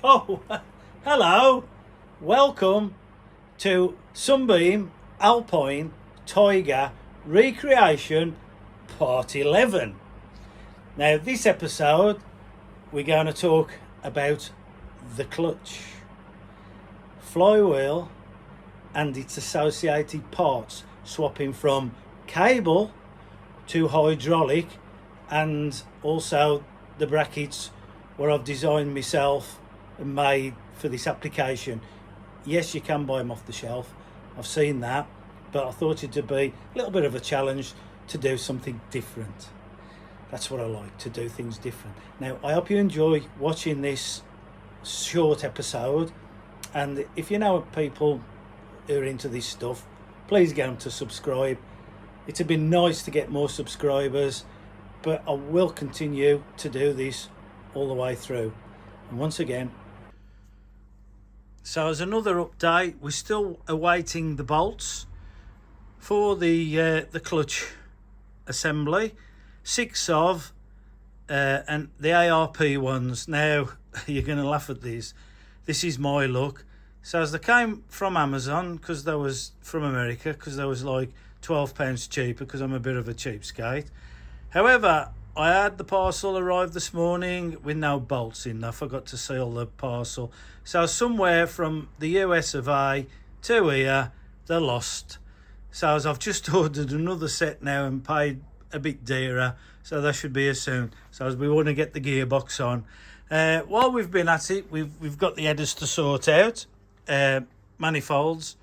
Oh, hello. Welcome to Sunbeam Alpine Tiger Recreation Part 11. Now, this episode, we're going to talk about the clutch, flywheel, and its associated parts, swapping from cable to hydraulic, and also the brackets where I've designed myself and made for this application. Yes, you can buy them off the shelf, I've seen that, but I thought it'd be a little bit of a challenge to do something different. That's what I like, to do things different. Now, I hope you enjoy watching this short episode, and if you know people who are into this stuff, please get them to subscribe. It'd be nice to get more subscribers, but I will continue to do this all the way through. And once again, so as another update, we're still awaiting the bolts for the clutch assembly. 6 of and the ARP ones. Now you're going to laugh at this. This is my luck. So as they came from Amazon, because they was from America, because they was like £12 cheaper, because I'm a bit of a cheapskate. However, I had the parcel arrive this morning with no bolts in. I forgot to seal the parcel. So somewhere from the US of A to here, they're lost. So as I've just ordered another set now and paid a bit dearer, so that should be here soon. So as we want to get the gearbox on. While we've been at it, we've got the headers to sort out, manifolds,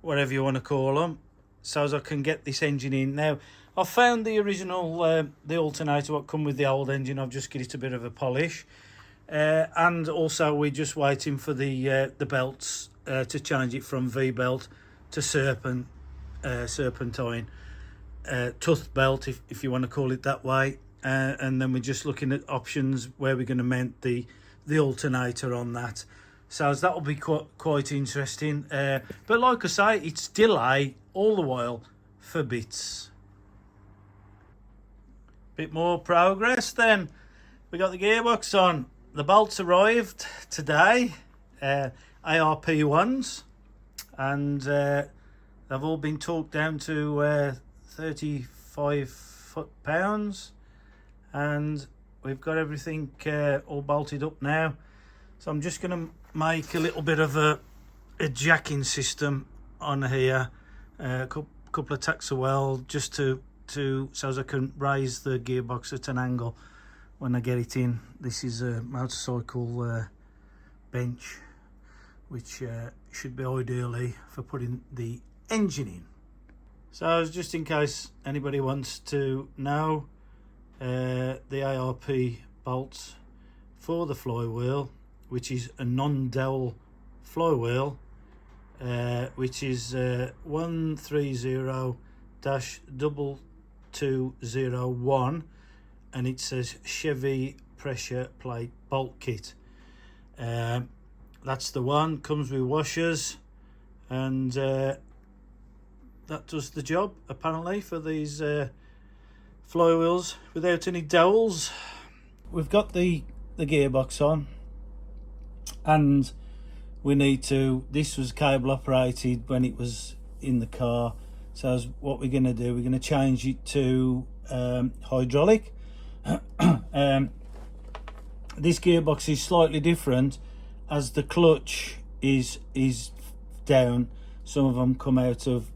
whatever you want to call them, so as I can get this engine in. Now, I found the original, the alternator what come with the old engine. I've just given it a bit of a polish, and also we're just waiting for the belts to change it from V-belt to serpentine, tooth belt, if you want to call it that way. And then we're just looking at options where we're going to mount the alternator on that. So that will be quite interesting. But like I say, it's delay all the while for bits. Bit more progress then. We got the gearbox on. The bolts arrived today, ARP ones, and they've all been torqued down to 35 foot-pounds, and we've got everything all bolted up now. So I'm just going to make a little bit of a jacking system on here, a couple of tacks of weld, just to so as I can raise the gearbox at an angle when I get it in. This is a motorcycle bench, which should be ideally for putting the engine in. So just in case anybody wants to know, the ARP bolts for the flywheel, which is a non-dowel flywheel, which is 130-2201, and it says Chevy pressure plate bolt kit. That's the one, comes with washers, and that does the job apparently for these flywheels without any dowels. We've got the gearbox on, and we need to, this was cable operated when it was in the car, so as what we're going to do, we're going to change it to hydraulic. This gearbox is slightly different, as the clutch is down. Some of them come out of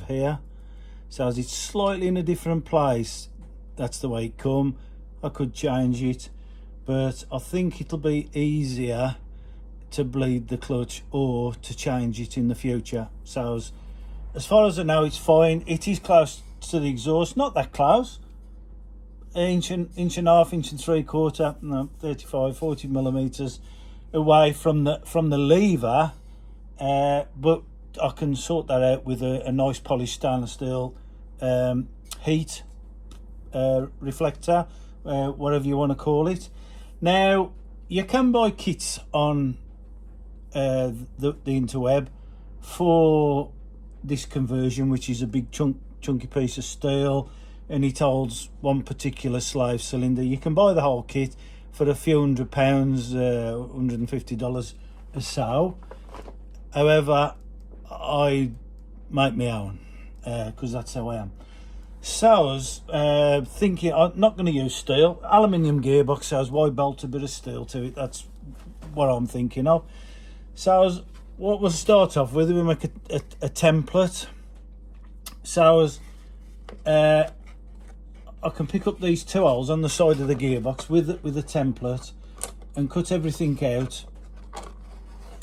here, so as it's slightly in a different place. That's the way it come. I could change it, but I think it'll be easier to bleed the clutch or to change it in the future. So as far as I know, it's fine. It is close to the exhaust, not that close, inch and a half, inch and 3/4, no, 35-40 millimeters away from the lever, but I can sort that out with a nice polished stainless steel heat reflector, whatever you want to call it. Now, you can buy kits on the interweb for this conversion, which is a big chunky piece of steel, and it holds one particular slave cylinder. You can buy the whole kit, for a few £100, $150 or so. However, I make my own because that's how I am. So I was thinking I'm not going to use steel. Aluminium gearbox, so why bolt a bit of steel to it? That's what I'm thinking of. So what we'll start off with, we make a template. So I can pick up these two holes on the side of the gearbox with a template and cut everything out,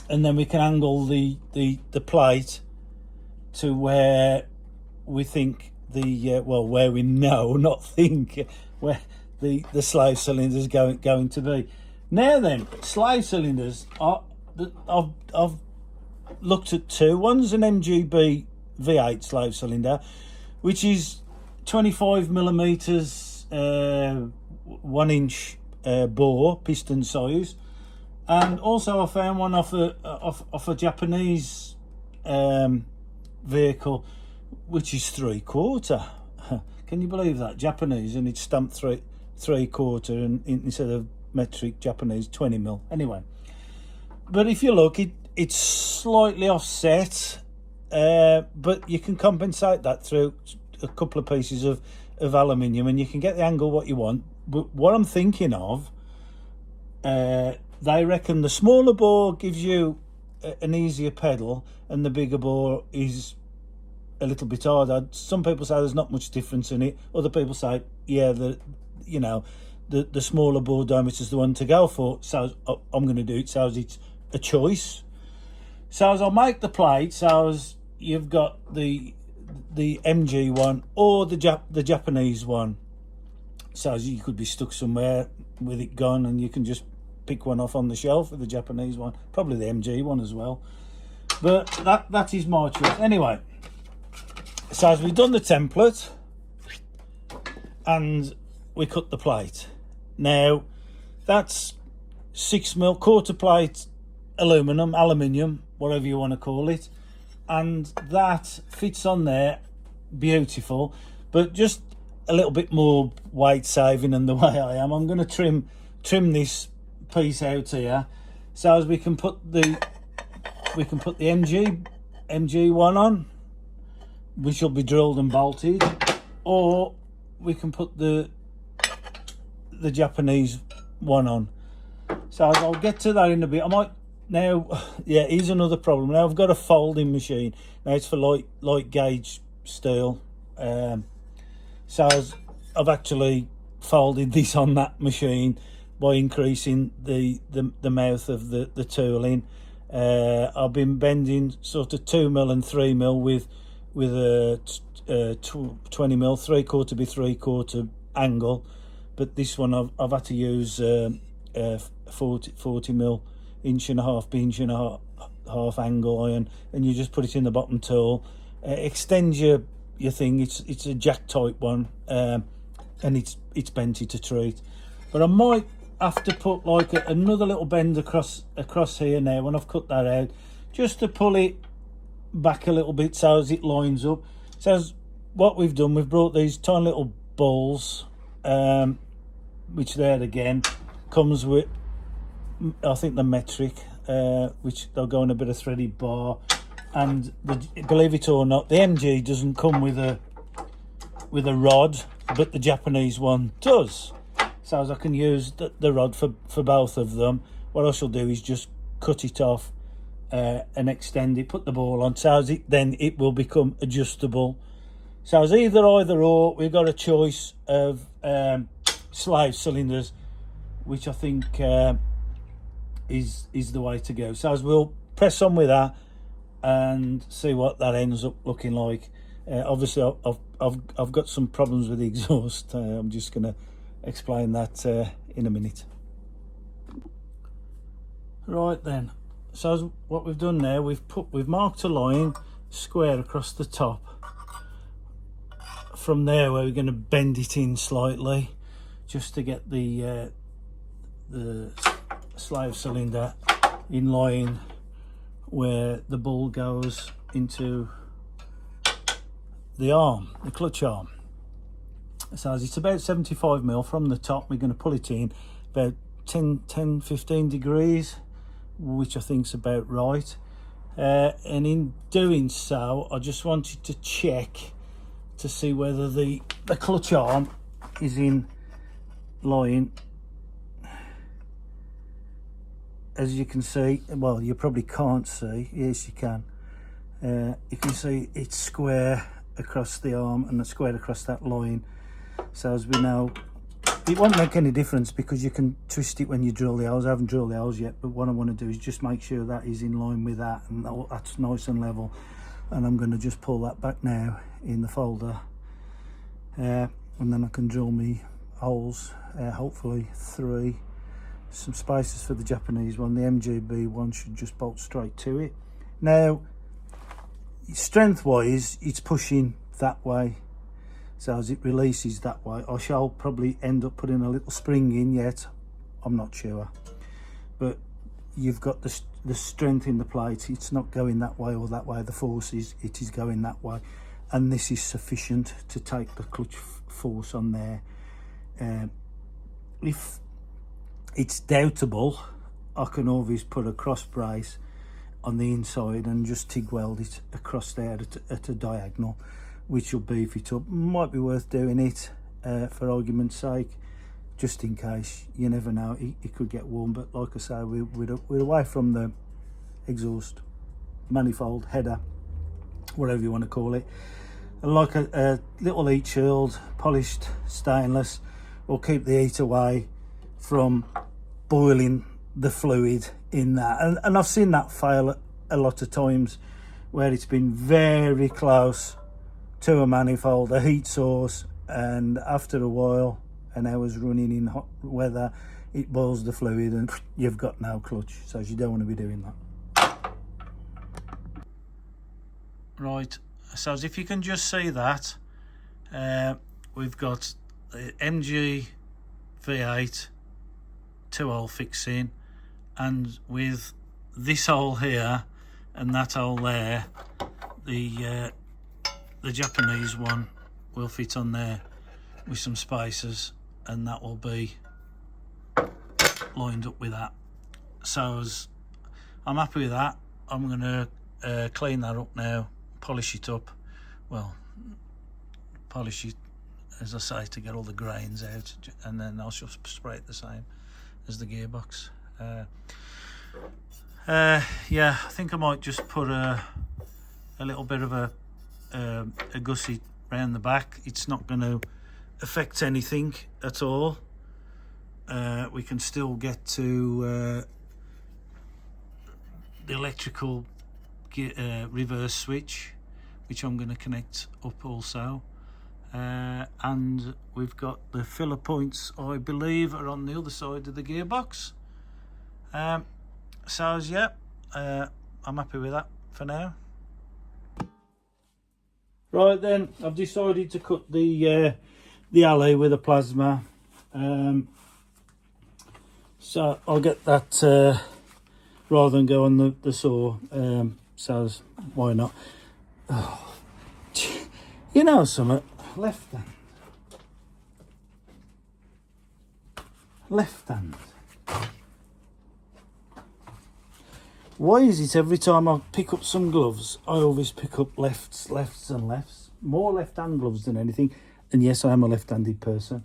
and then we can angle the plate to where we think where we know, not think, where the slave cylinder is going to be. Now then, slave cylinders I've looked at two. One's an MGB V8 slave cylinder, which is 25 millimeters, 1 inch bore piston size, and also I found one off a Japanese vehicle, which is 3/4. Can you believe that? Japanese, and it's stamped 3/4, and instead of metric Japanese 20 mil. Anyway, but if you look, it's slightly offset, but you can compensate that through a couple of pieces of aluminium, and you can get the angle what you want. But what I'm thinking of, they reckon the smaller bore gives you an easier pedal, and the bigger bore is a little bit harder. Some people say there's not much difference in it. Other people say, yeah, the smaller bore diameter is the one to go for. So I'm going to do it. So it's a choice. So as I'll make the plate, so as you've got the MG one or the Japanese one. So as you could be stuck somewhere with it gone, and you can just pick one off on the shelf with the Japanese one, probably the MG one as well. But that is my choice. Anyway, so as we've done the template and we cut the plate. Now that's 6mm quarter plate aluminium, whatever you want to call it, and that fits on there beautiful. But just a little bit more weight saving than the way I am, I'm going to trim this piece out here, so as we can put the MG one on, which will be drilled and bolted, or we can put the Japanese one on. So I'll get to that in a bit. I might now. Yeah, here's another problem. Now I've got a folding machine. Now it's for light gauge steel. So I've actually folded this on that machine by increasing the mouth of the tooling. I've been bending sort of 2mm and 3mm with a 20mm, 3/4 by 3/4 angle, but this one I've had to use 40mm, 1.5 by 1.5 angle iron, and you just put it in the bottom tool. Extend your thing. It's a jack type one, and it's benty to treat. But I might have to put like another little bend across here now when I've cut that out, just to pull it back a little bit so as it lines up. So as what we've done, we've brought these tiny little balls, which there again comes with, I think, the metric, which they'll go in a bit of threaded bar. And believe it or not, the MG doesn't come with a rod, but the Japanese one does. So as I can use the rod for both of them. What I shall do is just cut it off and extend it, put the ball on, so as it will become adjustable. So as either or, we've got a choice of slave cylinders, which I think is the way to go. So as we'll press on with that and see what that ends up looking like. Obviously I've got some problems with the exhaust. I'm just going to explain that in a minute. Right then, so as what we've done now, we've marked a line square across the top. From there, where we're going to bend it in slightly, just to get the slave cylinder in line where the ball goes into the arm, the clutch arm. So as it's about 75mm from the top, we're going to pull it in about 10-15 degrees, which I think's about right. And in doing so, I just wanted to check to see whether the clutch arm is in line. As you can see, well, you probably can't see, yes you can. You can see it's square across the arm and it's square across that line. So as we know, it won't make any difference because you can twist it when you drill the holes. I haven't drilled the holes yet, but what I want to do is just make sure that is in line with that and that's nice and level. And I'm going to just pull that back now in the folder, and then I can drill me holes, hopefully 3. Some spacers for the Japanese one. The MGB one should just bolt straight to it. Now, strength wise, it's pushing that way, so as it releases that way, I shall probably end up putting a little spring in yet. I'm not sure, but you've got the strength in the plate. It's not going that way or that way. The force is, it is going that way, and this is sufficient to take the clutch force on there. If it's doubtable, I can always put a cross brace on the inside and just TIG weld it across there at a diagonal, which will beef it up. Might be worth doing it for argument's sake, just in case. You never know, it could get warm. But like I say, we're away from the exhaust, manifold, header, whatever you want to call it. And like a little heat shield, polished stainless, will keep the heat away from boiling the fluid in that. And I've seen that fail a lot of times, where it's been very close to a manifold, a heat source, and after a while, an hour's running in hot weather, it boils the fluid and you've got no clutch. So you don't want to be doing that. Right, so as if you can just see that, we've got the MG V8 2-hole fixing, and with this hole here and that hole there, the Japanese one will fit on there with some spacers, and that will be lined up with that. So as I'm happy with that, I'm going to clean that up now, polish it up. Well, polish it, as I say, to get all the grains out, and then I'll just spray it the same as the gearbox. Yeah, I think I might just put a little bit of a gusset round the back. It's not going to affect anything at all. We can still get to the electrical reverse switch, which I'm going to connect up also. And we've got the filler points, I believe, are on the other side of the gearbox. So yeah, I'm happy with that for now. Right then, I've decided to cut the alley with a plasma. So I'll get that rather than go on the saw. So why not? Oh, you know something? Left hand. Left hand. Why is it every time I pick up some gloves, I always pick up lefts and lefts? More left-hand gloves than anything. And yes, I am a left-handed person.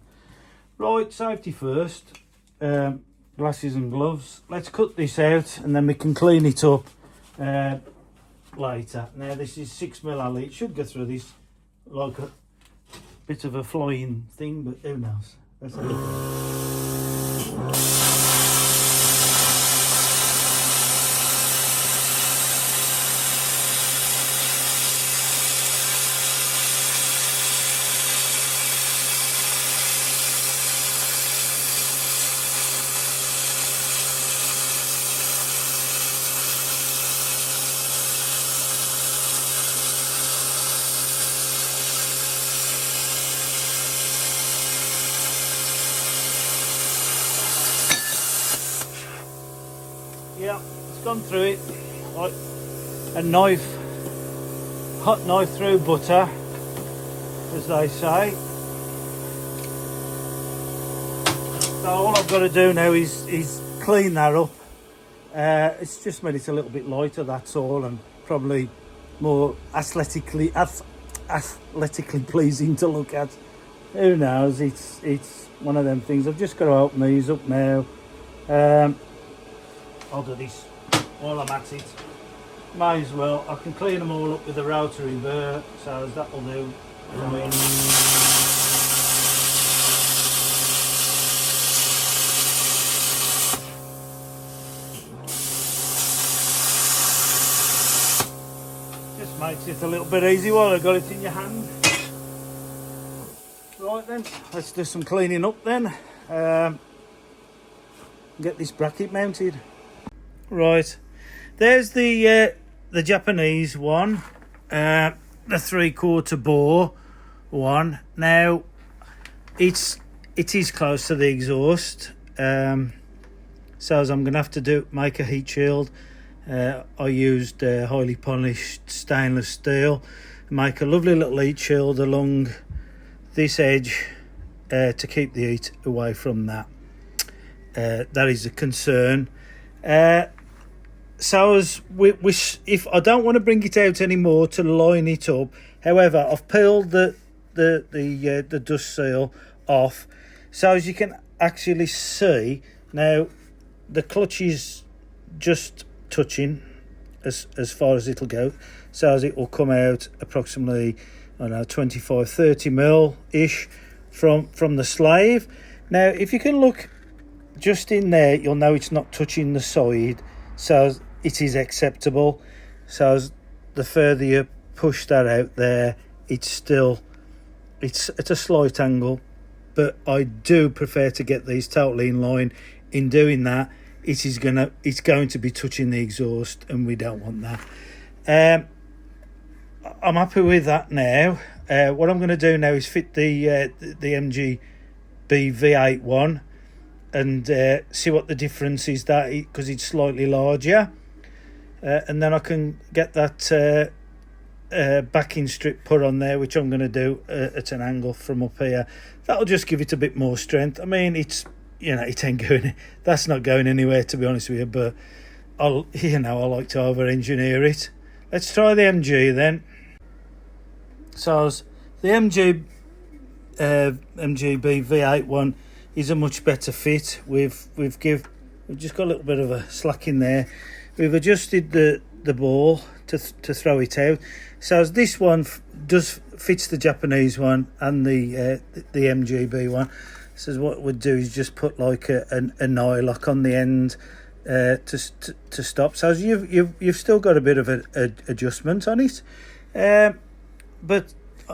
Right, safety first. Glasses and gloves. Let's cut this out and then we can clean it up later. Now this is 6mm alley. It should go through this like a bit of a flying thing, but who knows? Let's have a look. Yeah, it's gone through it like a knife, hot knife through butter, as they say. So all I've got to do now is clean that up. It's just made it a little bit lighter, that's all, and probably more aesthetically pleasing to look at. Who knows? It's one of them things. I've just got to open these up now. I'll do this while I'm at it. May as well. I can clean them all up with the rotary burr, so that'll do. Just makes it a little bit easy while I've got it in your hand. Right then, let's do some cleaning up then. Get this bracket mounted. Right, there's the Japanese one, the 3/4 bore one. Now it is close to the exhaust, so as I'm gonna have to make a heat shield. I used highly polished stainless steel, make a lovely little heat shield along this edge to keep the heat away from that. That is a concern. So as if I don't want to bring it out anymore to line it up, however, I've peeled the dust seal off, so as you can actually see now, the clutch is just touching as far as it'll go, so as it will come out approximately, I don't know, 25-30 mil ish from the slave. Now if you can look just in there, you'll know it's not touching the side, so it is acceptable. So as the further you push that out there, it's at a slight angle, but I do prefer to get these totally in line. In doing that, it's going to be touching the exhaust, and we don't want that. I'm happy with that now. What I'm going to do now is fit the MGB V8 one and see what the difference is, that because it's slightly larger, and then I can get that backing strip put on there, which I'm going to do at an angle from up here. That'll just give it a bit more strength. I mean, it ain't going, that's not going anywhere, to be honest with you, but I like to over engineer it. Let's try the MG then. So the MGB V8 one is a much better fit. We've just got a little bit of a slack in there. We've adjusted the ball to throw it out. So as this one fits the Japanese one and the MGB one. So what we'd do is just put like a nylock on the end to stop. So you've still got a bit of a adjustment on it, but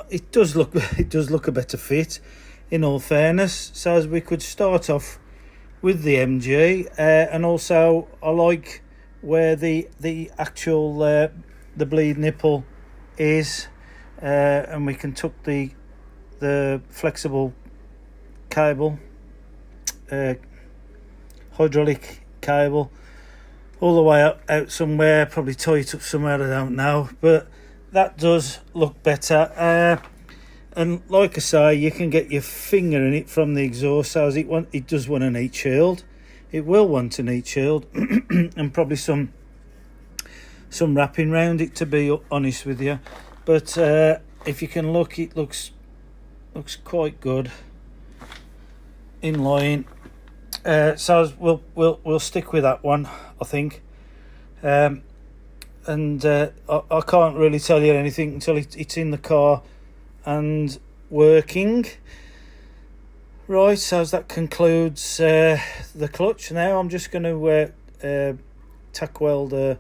it does look a better fit, in all fairness. So as we could start off with the MG, and also I like where the actual the bleed nipple is, and we can tuck the flexible cable, hydraulic cable, all the way out somewhere, probably tie it up somewhere, I don't know, but that does look better. And like I say, you can get your finger in it from the exhaust, so as it does want an heat shield. It will want an heat shield and probably some wrapping round it, to be honest with you. But if you can look, it looks quite good in line. So we'll stick with that one, I think. And I can't really tell you anything until it's in the car and working. Right, so that concludes the clutch. Now I'm just going to tack weld a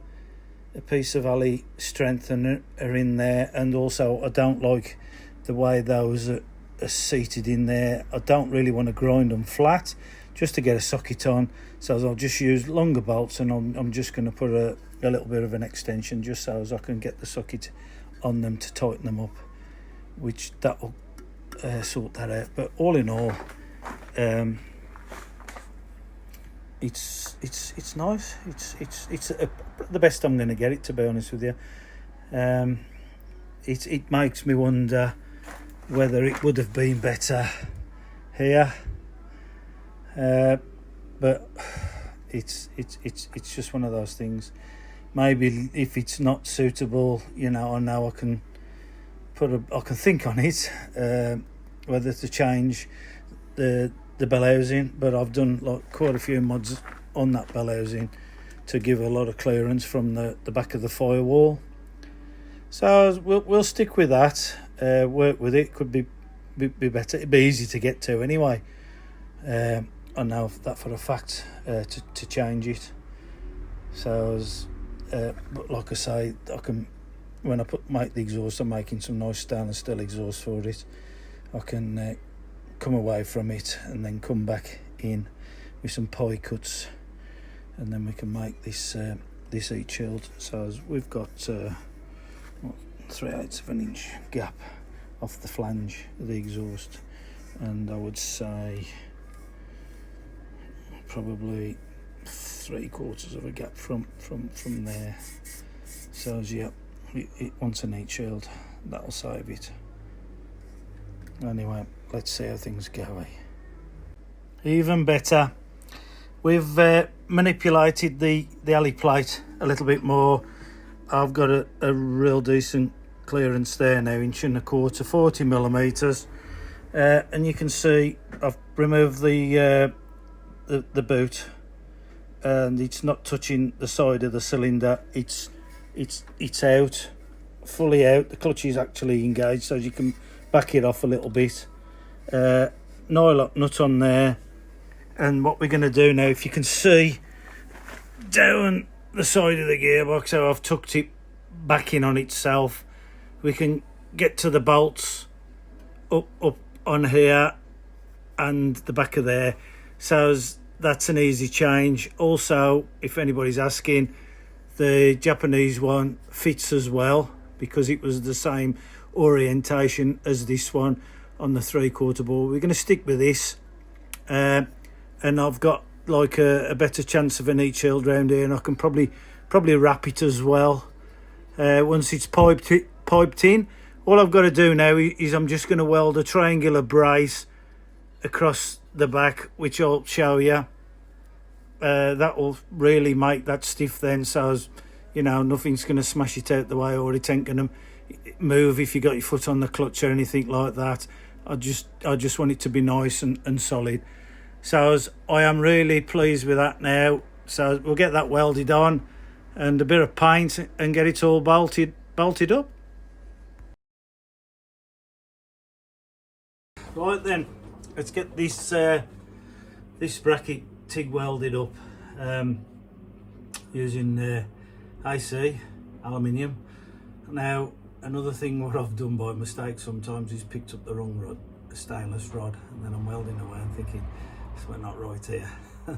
piece of alley strengthener in there, and also I don't like the way those are seated in there. I don't really want to grind them flat, just to get a socket on. So I'll just use longer bolts, and I'm just going to put a little bit of an extension just so as I can get the socket on them to tighten them up, which that'll sort that out. But all in all, it's nice. It's the best I'm going to get it, to be honest with you. It makes me wonder whether it would have been better here. but it's just one of those things. Maybe if it's not suitable, I know I can think on it, whether to change the bell housing. But I've done like quite a few mods on that bell housing to give a lot of clearance from the back of the firewall. So we'll stick with that. Work with it. Could be better. It'd be easy to get to anyway. I know that for a fact, to change it. So but like I say, I can, when I make the exhaust, I'm making some nice stainless steel exhaust for it. I can come away from it and then come back in with some pie cuts, and then we can make this heat shield. So we've got 3/8 of an inch gap off the flange of the exhaust, and I would say probably 3/4 of a gap from there. So yeah, it wants an heat shield. That'll save it. Anyway, let's see how things go. Even better, we've manipulated the alley plate a little bit more. I've got a real decent clearance there now, 1.25 inch, 40 millimeters, and you can see I've removed the boot, and it's not touching the side of the cylinder. It's out, fully out. The clutch is actually engaged, so you can back it off a little bit. Nylock nut on there, and what we're going to do now, if you can see down the side of the gearbox how I've tucked it back in on itself, we can get to the bolts up on here and the back of there. So that's an easy change. Also, if anybody's asking, the Japanese one fits as well, because it was the same orientation as this one on the 3/4 bore. We're going to stick with this, and I've got like a better chance of an heat shield round here, and I can probably wrap it as well once it's piped in. All I've got to do now is I'm just going to weld a triangular brace across the back, which I'll show you. That will really make that stiff then, so as nothing's going to smash it out the way, or it ain't going to move if you got your foot on the clutch or anything like that. I just want it to be nice and solid. So as I am really pleased with that now. So we'll get that welded on and a bit of paint and get it all bolted up. Right then, let's get this bracket TIG welded up using AC aluminium. Now, another thing what I've done by mistake sometimes is picked up the wrong rod, a stainless rod, and then I'm welding away and thinking, something not right here.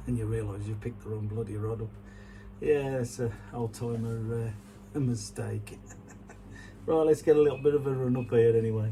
And you realise you've picked the wrong bloody rod up. Yeah, it's an old-timer a mistake. Right, let's get a little bit of a run up here anyway.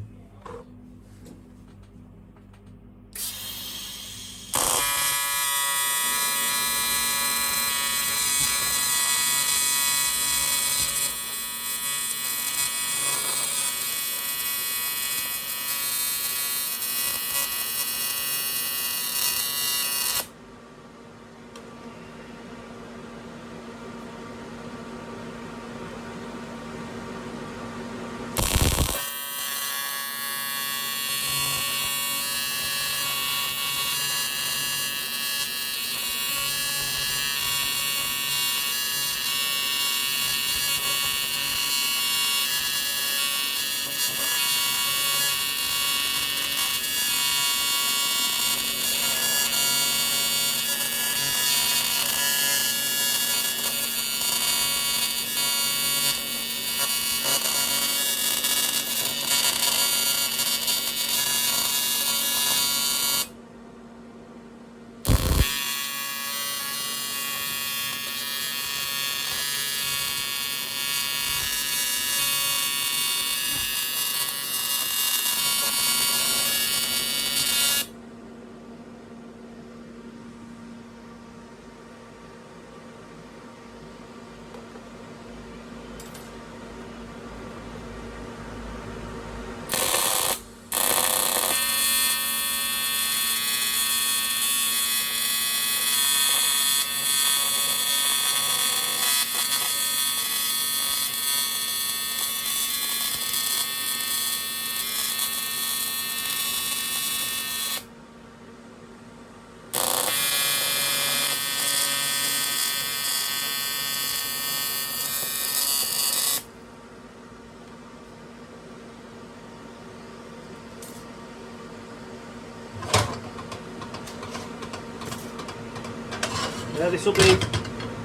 This will be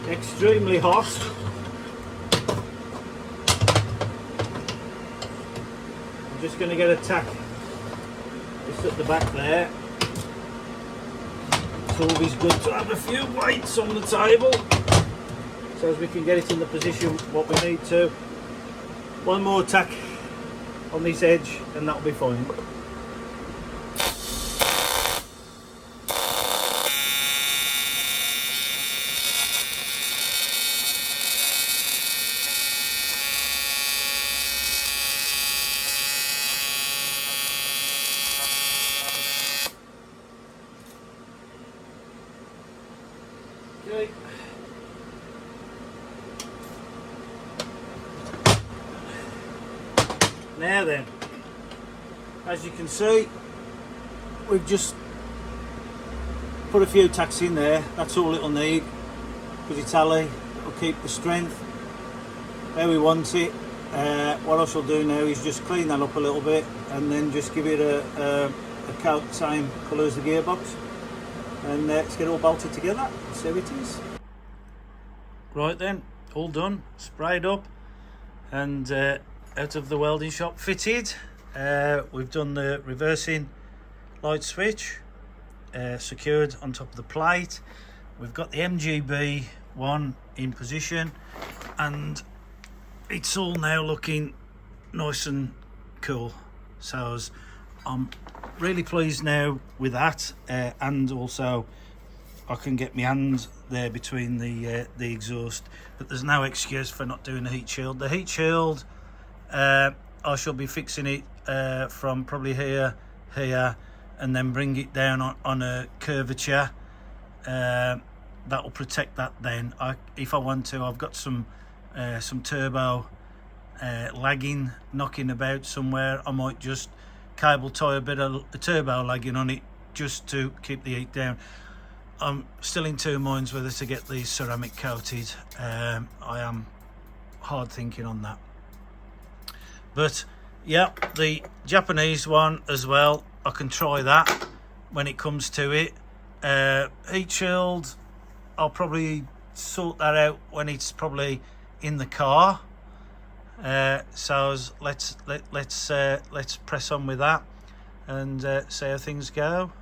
extremely hot. I'm just going to get a tack just at the back there. It's always good to have a few weights on the table so as we can get it in the position what we need to. One more tack on this edge and that'll be fine. Okay. Now then, as you can see, we've just put a few tacks in there. That's all it'll need because it's alley. It'll keep the strength where we want it. What I shall do now is just clean that up a little bit and then just give it a coat the same colour as the gearbox, and let's get it all bolted together. See how it is. Right then, all done, sprayed up and out of the welding shop fitted. We've done the reversing light switch, secured on top of the plate. We've got the MGB one in position and it's all now looking nice and cool. So I'm really pleased now with that, and also I can get my hand there between the exhaust, but there's no excuse for not doing the heat shield. The heat shield, I shall be fixing it from probably here, and then bring it down on a curvature. That will protect that then. If I want to, I've got some turbo lagging knocking about somewhere. I might just cable tie a bit of turbo lagging on it just to keep the heat down. I'm still in two minds whether to get these ceramic coated. I am hard thinking on that. But yeah, the Japanese one as well, I can try that when it comes to it. Heat shield, I'll probably sort that out when it's probably in the car. So let's press on with that and see how things go.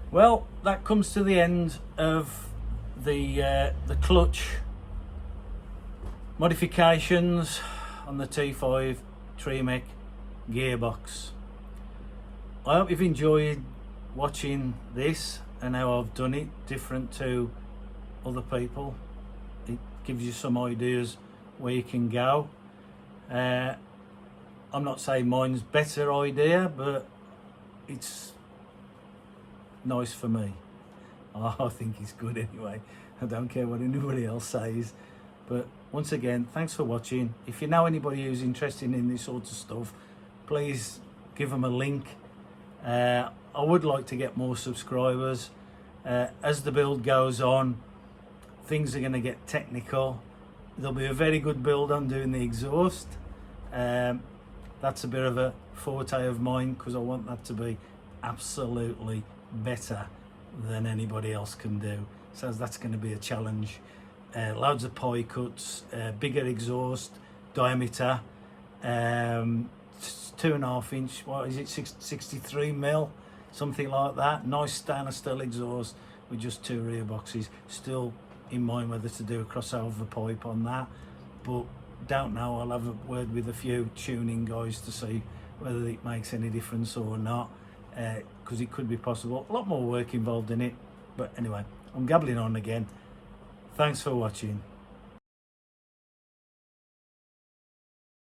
Well, that comes to the end of the clutch modifications on the T5 Tremec gearbox. I hope you've enjoyed watching this and how I've done it different to other people. It gives you some ideas where you can go. I'm not saying mine's better idea, but it's nice for me. I think it's good anyway. I don't care what anybody else says. But once again, thanks for watching. If you know anybody who's interested in this sort of stuff, please give them a link. I would like to get more subscribers. As the build goes on, things are going to get technical. There'll be a very good build on doing the exhaust. That's a bit of a forte of mine because I want that to be absolutely better than anybody else can do. So that's going to be a challenge. Loads of pie cuts, bigger exhaust diameter, 2.5 inch, what is it, 63 mil, something like that. Nice stainless steel exhaust with just 2 rear boxes. Still in mind whether to do a crossover pipe on that, but don't know. I'll have a word with a few tuning guys to see whether it makes any difference or not, because it could be possible. A lot more work involved in it, but anyway, I'm gabbling on again. Thanks for watching.